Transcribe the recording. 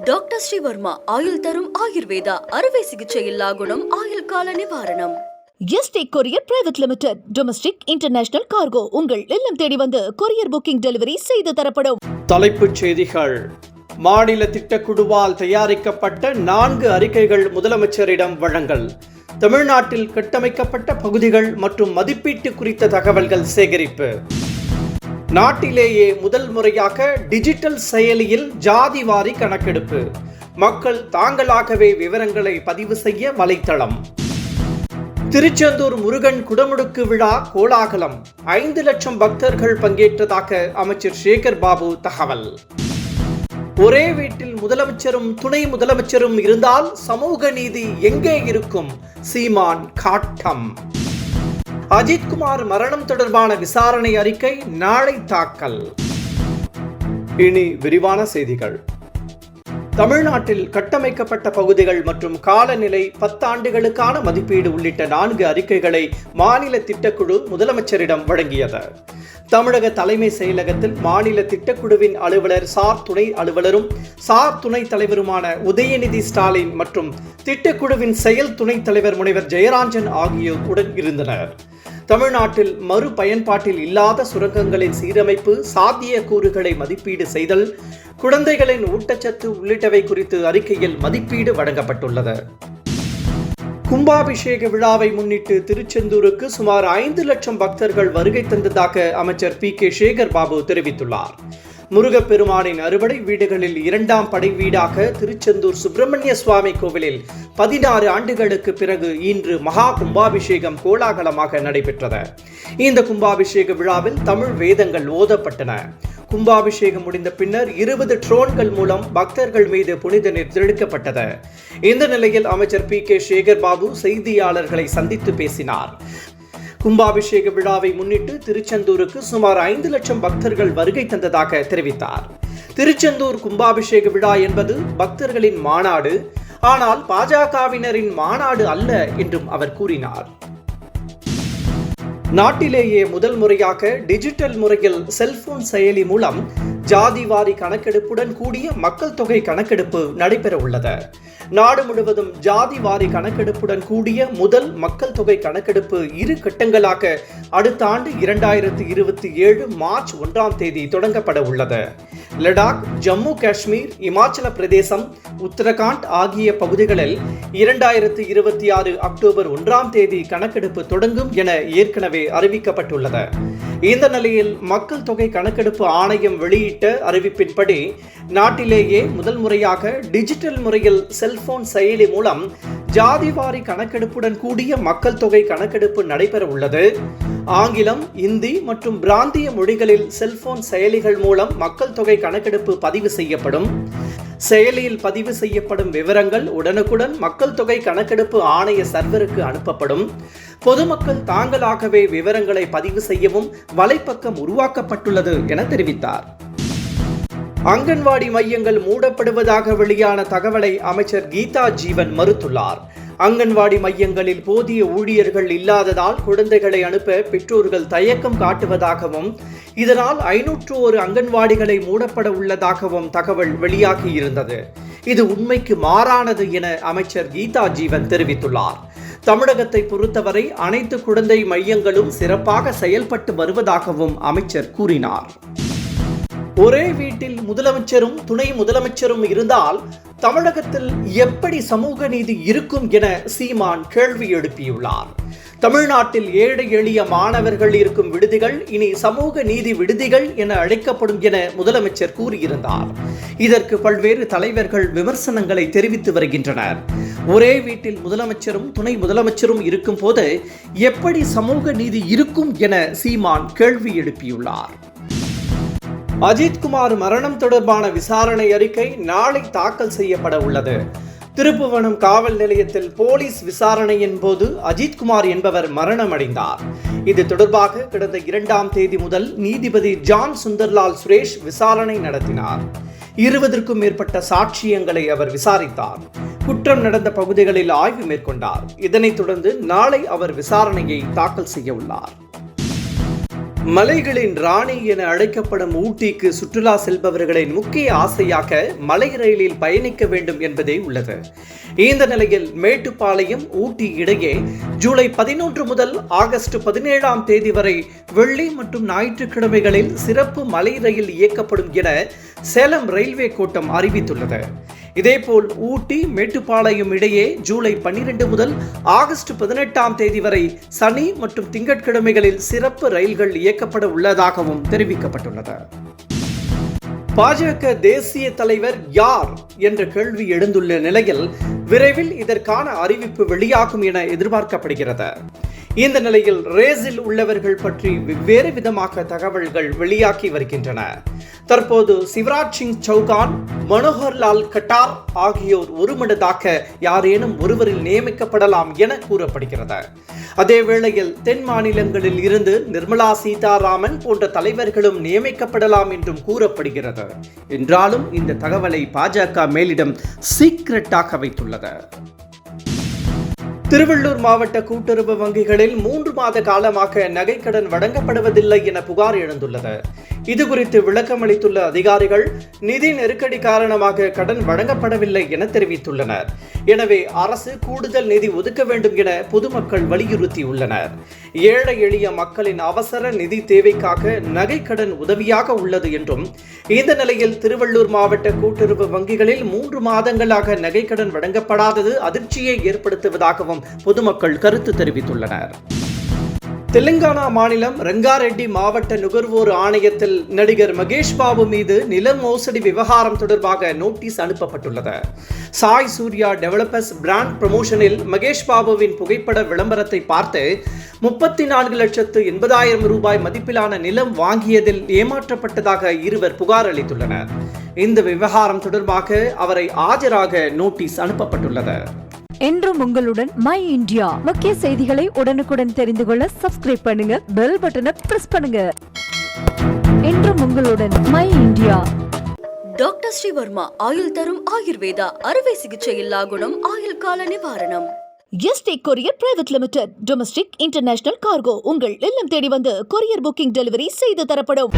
Doctor Sreevarma ஆயுள் தரும் ஆயுர்வேதா அறுவை சிகிச்சை இல்லா குணம் ஆயுள் கால நிவாரணம். Yesterday courier private limited. Domestic international cargo உங்கள் இல்லம் தேடி வந்து கொரியர் புக்கிங் டெலிவரி செய்து தரப்படும். தலைப்புச் செய்திகள். மாநில திட்டக்குழுவால் தயாரிக்கப்பட்ட 4 அறிக்கைகள் முதலமைச்சரிடம் வழங்கல். தமிழ்நாட்டில் கட்டமைக்கப்பட்ட பகுதிகள் மற்றும் மதிப்பீட்டு குறித்த தகவல்கள் சேகரிப்பு. நாட்டிலேயே முதல் முறையாக டிஜிட்டல் செயலியில் ஜாதிவாரி கணக்கெடுப்பு. மக்கள் தாங்களாகவே விவரங்களை பதிவு செய்ய வலைத்தளம். திருச்செந்தூர் முருகன் குடமுடுக்கு விழா கோலாகலம். 5 லட்சம் பக்தர்கள் பங்கேற்றதாக அமைச்சர் சேகர் பாபு தகவல். ஒரே வீட்டில் முதலமைச்சரும் துணை முதலமைச்சரும் இருந்தால் சமூக நீதி எங்கே இருக்கும்? சீமான் காட்டம். அஜித்குமார் மரணம் தொடர்பான விசாரணை அறிக்கை நாளை தாக்கல். இனி விரிவான செய்திகள். தமிழ்நாட்டில் கட்டமைக்கப்பட்ட பகுதிகள் மற்றும் காலநிலை 10 ஆண்டுகளுக்கான மதிப்பீடு உள்ளிட்ட 4 அறிக்கைகளை மாநில திட்டக்குழு முதலமைச்சரிடம் வழங்கியது. தமிழக தலைமை செயலகத்தில் மாநில திட்டக்குழுவின் அலுவலர் சார் துணை அலுவலரும் சார் துணைத் தலைவருமான உதயநிதி ஸ்டாலின் மற்றும் திட்டக்குழுவின் செயல் துணைத் தலைவர் முனைவர் ஜெயராஜன் ஆகியோர் உடன் இருந்தனர். தமிழ்நாட்டில் மறு பயன்பாட்டில் இல்லாத சுரங்கங்களின் சீரமைப்பு, சாத்திய கூறுகளை மதிப்பீடு செய்தல், குழந்தைகளின் ஊட்டச்சத்து உள்ளிட்டவை குறித்து அறிக்கையில் மதிப்பீடு வழங்கப்பட்டுள்ளது. கும்பாபிஷேக விழாவை முன்னிட்டு திருச்செந்தூருக்கு சுமார் 5 லட்சம் பக்தர்கள் வருகை தந்ததாக அமைச்சர் PK சேகர் பாபு தெரிவித்துள்ளார். முருகப்பெருமானின் அறுபடை வீடுகளில் 2ஆம் படை வீடாக திருச்செந்தூர் சுப்பிரமணிய சுவாமி கோவிலில் 16 ஆண்டுகளுக்கு பிறகு இன்று மகா கும்பாபிஷேகம் கோலாகலமாக நடைபெற்றது. இந்த கும்பாபிஷேக விழாவில் தமிழ் வேதங்கள் ஓதப்பட்டன. கும்பாபிஷேகம் முடிந்த பின்னர் 20 ட்ரோன்கள் மூலம் பக்தர்கள் மீது புனித நீர் தெளிக்கப்பட்டது. இந்த நிலையில் அமைச்சர் PK சேகர் பாபு செய்தியாளர்களை சந்தித்து பேசினார். கும்பாபிஷேக விழாவை முன்னிட்டு திருச்செந்தூருக்கு சுமார் 5 லட்சம் பக்தர்கள் வருகை தந்ததாக தெரிவித்தார். திருச்செந்தூர் கும்பாபிஷேக விழா என்பது பக்தர்களின் மாநாடு, ஆனால் பாஜகவினரின் மாநாடு அல்ல என்றும் அவர் கூறினார். நாட்டிலேயே முதல் முறையாக டிஜிட்டல் முறையில் செல்போன் செயலி மூலம் ஜாதிவாரி கணக்கெடுப்புடன் கூடிய மக்கள் தொகை கணக்கெடுப்பு நடைபெற உள்ளது. நாடு முழுவதும் ஜாதிவாரி கணக்கெடுப்புடன் கூடிய முதல் மக்கள் தொகை கணக்கெடுப்பு 2 கட்டங்களாக அடுத்த ஆண்டு 2027 மார்ச் 1ஆம் தேதி தொடங்கப்பட உள்ளது. லடாக், ஜம்மு காஷ்மீர், இமாச்சல பிரதேசம், உத்தரகாண்ட் ஆகிய பகுதிகளில் 2026 அக்டோபர் 1ஆம் தேதி கணக்கெடுப்பு தொடங்கும் என ஏற்கனவே அறிவிக்கப்பட்டுள்ளது. இந்த நிலையில் மக்கள் தொகை கணக்கெடுப்பு ஆணையம் வெளியிட்ட அறிவிப்பின்படி நாட்டிலேயே முதல் முறையாக டிஜிட்டல் முறையில் செல்போன் செயலி மூலம் ஜாதிவாரி கணக்கெடுப்புடன் கூடிய மக்கள் தொகை கணக்கெடுப்பு நடைபெற உள்ளது. ஆங்கிலம், இந்தி மற்றும் பிராந்திய மொழிகளில் செல்போன் செயலிகள் மூலம் மக்கள் தொகை கணக்கெடுப்பு பதிவு செய்யப்படும். செயலியில் பதிவு செய்யப்படும் விவரங்கள் உடனுக்குடன் மக்கள் தொகை கணக்கெடுப்பு ஆணைய சர்வருக்கு அனுப்பப்படும். பொதுமக்கள் தாங்களாகவே விவரங்களை பதிவு செய்யவும் வலைப்பக்கம் உருவாக்கப்பட்டுள்ளது என தெரிவித்தார். அங்கன்வாடி மையங்கள் மூடப்படுவதாக வெளியான தகவலை அமைச்சர் கீதா ஜீவன் மறுத்துள்ளார். அங்கன்வாடி மையங்களில் போதிய ஊழியர்கள் இல்லாததால் குழந்தைகளை அனுப்ப பெற்றோர்கள் தயக்கம் காட்டுவதாகவும் இதனால் 501 அங்கன்வாடிகளை மூடப்பட உள்ளதாகவும் தகவல் வெளியாகி இருந்தது. இது உண்மைக்கு மாறானது என அமைச்சர் கீதா ஜீவன் தெரிவித்துள்ளார். தமிழகத்தை பொறுத்தவரை அனைத்து குழந்தை மையங்களும் சிறப்பாக செயல்பட்டு வருவதாகவும் அமைச்சர் கூறினார். ஒரே வீட்டில் முதலமைச்சரும் துணை முதலமைச்சரும் இருந்தால் தமிழகத்தில் எப்படி சமூக நீதி இருக்கும் என சீமான் கேள்வி எழுப்பியுள்ளார். தமிழ்நாட்டில் ஏழை எளிய மாணவர்கள் இருக்கும் விடுதிகள் இனி சமூக நீதி விடுதிகள் என அழைக்கப்படும் என முதலமைச்சர் கூறியிருந்தார். இதற்கு பல்வேறு தலைவர்கள் விமர்சனங்களை தெரிவித்து வருகின்றனர். ஒரே வீட்டில் முதலமைச்சரும் துணை முதலமைச்சரும் இருக்கும் போது எப்படி சமூக நீதி இருக்கும் என சீமான் கேள்வி எழுப்பியுள்ளார். அஜித்குமார் மரணம் தொடர்பான விசாரணை அறிக்கை நாளை தாக்கல் செய்யப்பட உள்ளது. திருப்புவனம் காவல் நிலையத்தில் போலீஸ் விசாரணையின் போது அஜித்குமார் என்பவர் மரணமடைந்தார். இது தொடர்பாக கடந்த 2ஆம் தேதி முதல் நீதிபதி ஜான் சுந்தர்லால் சுரேஷ் விசாரணை நடத்தினார். 20க்கும் மேற்பட்ட சாட்சியங்களை அவர் விசாரித்தார். குற்றம் நடந்த பகுதிகளில் ஆய்வு மேற்கொண்டார். இதனைத் தொடர்ந்து நாளை அவர் விசாரணையை தாக்கல் செய்ய உள்ளார். மலைகளின் ராணி என அழைக்கப்படும் ஊட்டிக்கு சுற்றுலா செல்பவர்களின் முக்கிய ஆசையாக மலை ரயிலில் பயணிக்க வேண்டும் என்பதே உள்ளது. இந்த நிலையில் மேட்டுப்பாளையம் ஊட்டி இடையே ஜூலை 11 முதல் ஆகஸ்ட் 17ஆம் தேதி வரை வெள்ளி மற்றும் ஞாயிற்றுக்கிழமைகளில் சிறப்பு மலை ரயில் இயக்கப்படும் என சேலம் ரயில்வே கோட்டம் அறிவித்துள்ளது. இதேபோல் ஊட்டி மேட்டுப்பாளையம் இடையே ஜூலை 12 முதல் ஆகஸ்ட் 18ஆம் தேதி வரை சனி மற்றும் திங்கட்கிழமைகளில் சிறப்பு ரயில்கள் இயக்கப்பட உள்ளதாகவும் தெரிவிக்கப்பட்டுள்ளது. பாஜக தேசிய தலைவர் யார் என்ற கேள்வி எழுந்துள்ள நிலையில் விரைவில் இதற்கான அறிவிப்பு வெளியாகும் என எதிர்பார்க்கப்படுகிறது. இந்த நிலையில் ரேஸில் உள்ளவர்கள் பற்றி வெவ்வேறு விதமாக தகவல்கள் வெளியாகி வருகின்றன. தற்போது சிவராஜ் சிங் சௌகான், மனோகர்லால் கட்டார் ஆகியோர் ஒருமனதாக யாரேனும் ஒருவரில் நியமிக்கப்படலாம் என கூறப்படுகிறது. அதே வேளையில் தென் மாநிலங்களில் இருந்து நிர்மலா சீதாராமன் போன்ற தலைவர்களும் நியமிக்கப்படலாம் என்றும் கூறப்படுகிறது. என்றாலும் இந்த தகவலை பாஜக மேலிடம் சீக்ரெட்டாக வைத்துள்ளது. திருவள்ளூர் மாவட்ட கூட்டுறவு வங்கிகளில் 3 மாத காலமாக நகைக்கடன் வழங்கப்படுவதில்லை என புகார் எழுந்துள்ளது. இதுகுறித்து விளக்கம் அளித்துள்ள அதிகாரிகள் நிதி நெருக்கடி காரணமாக கடன் வழங்கப்படவில்லை என தெரிவித்துள்ளனர். எனவே அரசு கூடுதல் நிதி ஒதுக்க வேண்டும் என பொதுமக்கள் வலியுறுத்தியுள்ளனர். ஏழை எளிய மக்களின் அவசர நிதி தேவைக்காக நகைக்கடன் உதவியாக உள்ளது என்றும், இந்த நிலையில் திருவள்ளூர் மாவட்ட கூட்டுறவு வங்கிகளில் 3 மாதங்களாக நகைக்கடன் வழங்கப்படாதது அதிர்ச்சியை ஏற்படுத்துவதாகவும் பொதுமக்கள் கருத்து தெரிவித்துள்ளனர். தெலுங்கானா மாநிலம் ரங்காரெட்டி மாவட்ட நுகர்வோர் ஆணையத்தில் நடிகர் மகேஷ் பாபு மீது நில மோசடி விவகாரம் தொடர்பாக நோட்டீஸ் அனுப்பப்பட்டுள்ளது. சாய் சூர்யா டெவலப்பர்ஸ் பிராண்ட் ப்ரமோஷனில் மகேஷ் பாபுவின் புகைப்பட விளம்பரத்தை பார்த்து 34,80,000 ரூபாய் மதிப்பிலான நிலம் வாங்கியதில் ஏமாற்றப்பட்டதாக இருவர் புகார் அளித்துள்ளனர். இந்த விவகாரம் தொடர்பாக அவரை ஆஜராக நோட்டீஸ் அனுப்பப்பட்டுள்ளது. என்றும் உங்களுடன் மை இந்தியா முக்கிய செய்திகளை உடனுக்குடன் தெரிந்து கொள்ள சப்ஸ்கிரைப் பண்ணுங்க, பெல் பட்டனை பிரஸ் பண்ணுங்க. என்றும் உங்களுடன் மை இந்தியா. டாக்டர் ஸ்ரீவர்மா ஆயுள் தரும் ஆயுர்வேதா அறுவை சிகிச்சை இல்லா குணம் ஆயுள் கால நிவாரணம். Yesterday courier private limited domestic international cargo உங்கள் இல்லம் தேடி வந்து கொரியர் புக்கிங் டெலிவரி செய்து தரப்படும்.